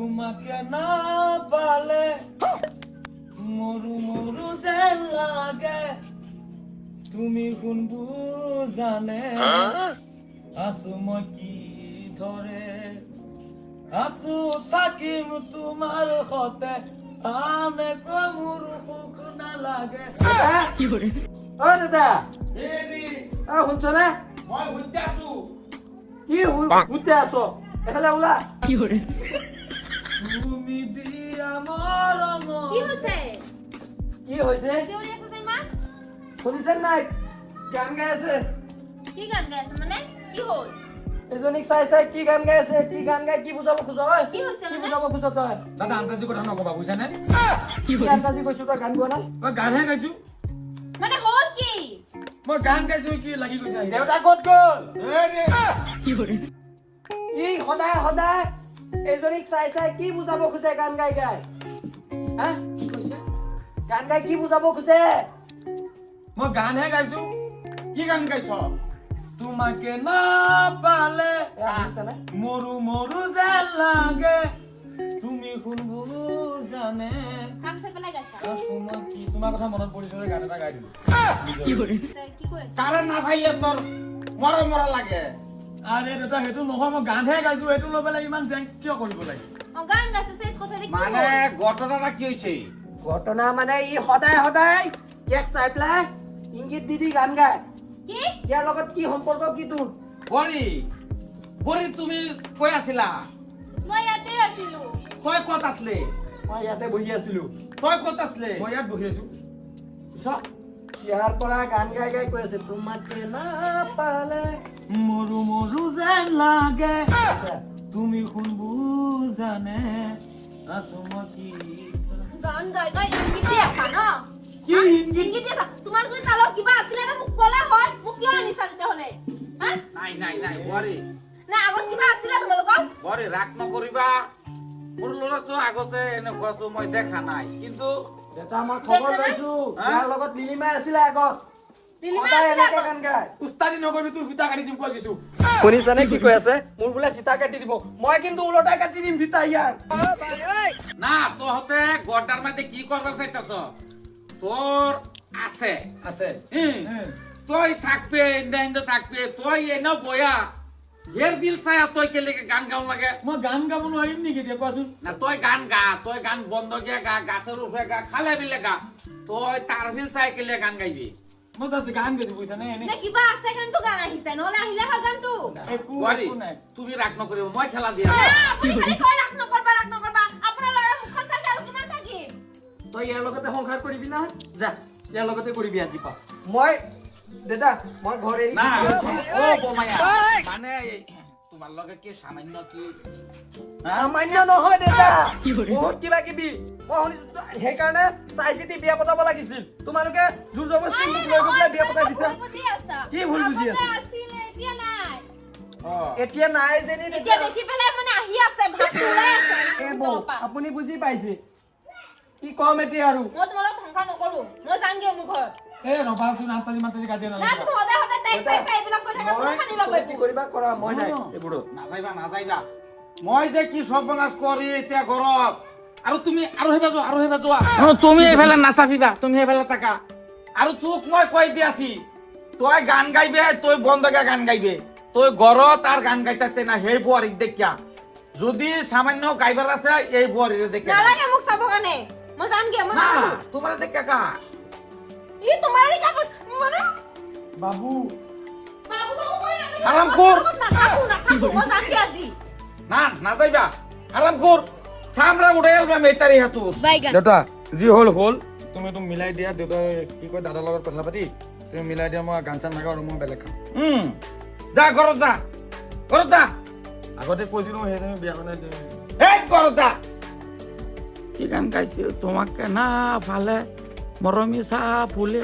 তোমাকে না পালে মরু মরু যেন লাগে তুমি কোন বুজানে আসু মই কি ধরে আসু থাকিম তোমার হতে আনে কমুর সুখ না লাগে কি করে ও দাদা এরি শুনছ নে মই হুইতে আছো কি ঘুরতে আসো এখানে ওলা কি করে তুমি দিয়া মরম কি হৈছে কি হয়েছে চিঞৰি আছে যে মা শুনিছেন নাই গান গাই আছে কি গান গাই আছে মানে কি হ'ল এজনীক চাই চাই কি গান গাই আছে কি গান গাই কি বুজাব খোজ হয় কি হৈছে কি মানে বুজাব খোজ তই দাদা আন্তাজি কথা নকবা বুইছানে কি গান গাজি কৈছো তই গান গোৱা নাই মই গানহে গাইছো মানে হ'ল কি মই গান গাইছো কি লাগি গৈছে দেউতা ক'ত গ'ল এৰি কি করে ই সদায় সদায় এজনীক চাই চাই কি বুজাব খোজে গান গাই গাই হা কি কৈছে গান গাই কি বুজাব খোজে মই গানহে গাইছো কি গান গাইছ তোমাকে না পালে শুনিছেনে মরু মরু যেন লাগে তুমি কোন বুজানে কাক চাই পেলাই গাইছা মই কি তোমাৰ কথা মনত পৰিছে যে গান এটা গাই দিলো কি করে তই কি কৈ আছ কারে না ভাইয়ে তোর মরা মরা লাগে আরে দাদা সেইটো নহয় মই গানহে গাইছো সেইটো লৈ পেলাই ইমান জেং কিয় কৰিব লাগে অ গান গাইছে চেজ কথা দেখি মানে ঘটনাটা কি হয়েছে ঘটনা মানে ই সদায় সদায় কেক চাই পেলাই ইংগিত দি দি গান গায় কি ইয়াৰ লগত কি সম্পৰ্ক কি তোৰ বরি বরি তুমি কই আছিলা মই ইয়াতে আছিলো তই কত আসলে মই ইয়াতে বহি আছিলো তই কত আসলে মই ইয়াত বহি আছো ইয়াৰ পৰা গান গাই গাই কৈ আছে তোমাকে না পালে মরু মরু যেন লাগে তুমি কোন বুজানে আসো মই কি গান গাই গাই ইংগিত দি আছা ন কি ইংগিত ইংগিত দি আছা তোমাৰ যদি তালত কিবা আছিলে না মোক ক'লে হয় মোক কিয় আনিছা তেতিয়াহ'লে হা নাই নাই নাই বরি না আগত কিবা আছিলে তোমালোকৰ বৰি ৰাগ নকৰিবা মোৰ লড়া তো আগতে এনেকুৱা তো মই দেখা নাই কিন্তু দেউতা মই খবৰ পাইছো হা? ইয়াৰ লগত নীলিমাই আছিলে আগত নীলিমা সদায় আছিলে এনেকে আগত? গান গায় উস্তাদি নকৰিবি তোৰ ফিতা কাটি দিম কৈ দিছো শুনিছানে কি কৈ আছে মোৰ বোলে ফিতা কাটি দিব মই কিন্তু ওলটাই কাটি দিম ফিতা ইয়াৰ না তোহতে গড্ডার মধ্যে কি করবার চাইতাছ তোর আছে আছে তুই থাকবে ইন্দা থাকবে তুই এনে বয়া এর বিল চায়া তুই কেলে গান গাও লাগে মই গান গাব নোৱাৰিম নেকি এতিয়া কোৱাচোন না তুই গান গা তুই গান বন্ধ গে গা গাছের উপরে গা খালে বিলে গা তুই তার বিল চাই কেলে গান গাইবি মই জাষ্ট গান গাইছো বুজিছানে এনে নে কিবা আছে কিন্তু গান আহিছে নহ'লে আহিলে হয় গানটো একো বরি একো নাই তুমি রাগ নকরিব মই ঠেলা দিয়া আপুনি খালি কয় ৰাখ নকৰবা আপোনাৰ ল'ৰাৰ মুখখন চাই আৰু কিমান থাকিম তই ইয়াৰ লগতে সংসাৰ কৰিবি না যা ইয়াৰ লগতে কৰিবি আজি পা মই দাদা মই ঘৰ এৰি না গুচি আছো। ও বোমায়া মানে তোমাৰ লগে কি সামান্য কি সামান্য নহয় দাদা কি কৰে? বহুত কিবা কিবি মই শুনিছো সেইকাৰণে চাই চিতি বিয়া পতাব লাগিছিল তোমালোকে জোৰ জবৰদস্তি মোক লৈ গৈ পেলাই বিয়া পতাই দিছা কি ভুল বুজি আছা এতিয়া নাই যেনি এতিয়া দেখি পেলাই মানে আহি আছে ভাতটো ওলাই আছে এ বৌ আপুনি বুজি পাইছে কি কম এতিয়া আৰু মই তোমালোক সংসাৰ নকৰো মই যামগে মোৰ ঘৰত এই ৰবাচোন আন্তাজি মাতাজি কাজিয়া না নালাগে তুমি সদায় সদায় তাইক চাই চাই এইবিলাক কৈ থাকা কোনে মানি ল'ব মই কি কৰিবা কৰা মই নাই এইবোৰত না যাইবা মই যে কি সৰ্বনাশ কৰি এতিয়া ঘৰত আৰু তুমি আৰু হেবা যোৱা তুমি এইফালে নাচাফিবা তুমি এইফালে থাকা আৰু তোক মই কৈ দি আছি তই গান গাইবে তই বন্ধকে গান গাইবে তই ঘৰত আৰ গান গাইতে না সেই বুয়াৰিক দেখিয়া যদি সামান্য গাইবাৰ আছে এই বুয়াৰিৰে দেখিয়া নালাগে মোক চাব কাৰণে মই যামগে মই না নাজানো। তোমাৰ দেখিয়া কা ই তোমাৰ এই কাপোৰ মানে বাবু বাবু বাবু কৈ নাথাকিবা। আৰামখোৰ। নাথাকো মই যামগে আজি না যাইবা আরাম কর সামরা উড়ে এলবা মেতারি হাতুর দেউতা যি হ'ল হ'ল তুমি তো মিলাই দিয়া দেউতাই কি কয় দাদাৰ লগত কথা পাতি তুমি মিলাই দিয়া মই গান চান নাগাওঁ আৰু মই বেলেগ খাম যা ঘৰত যা আগতে কৈছিলো সেই তুমি বিয়া বনাই এই ঘৰত যা কি গান গাইছিল তোমাকে না ফালে মৰমী চাহ ফুলে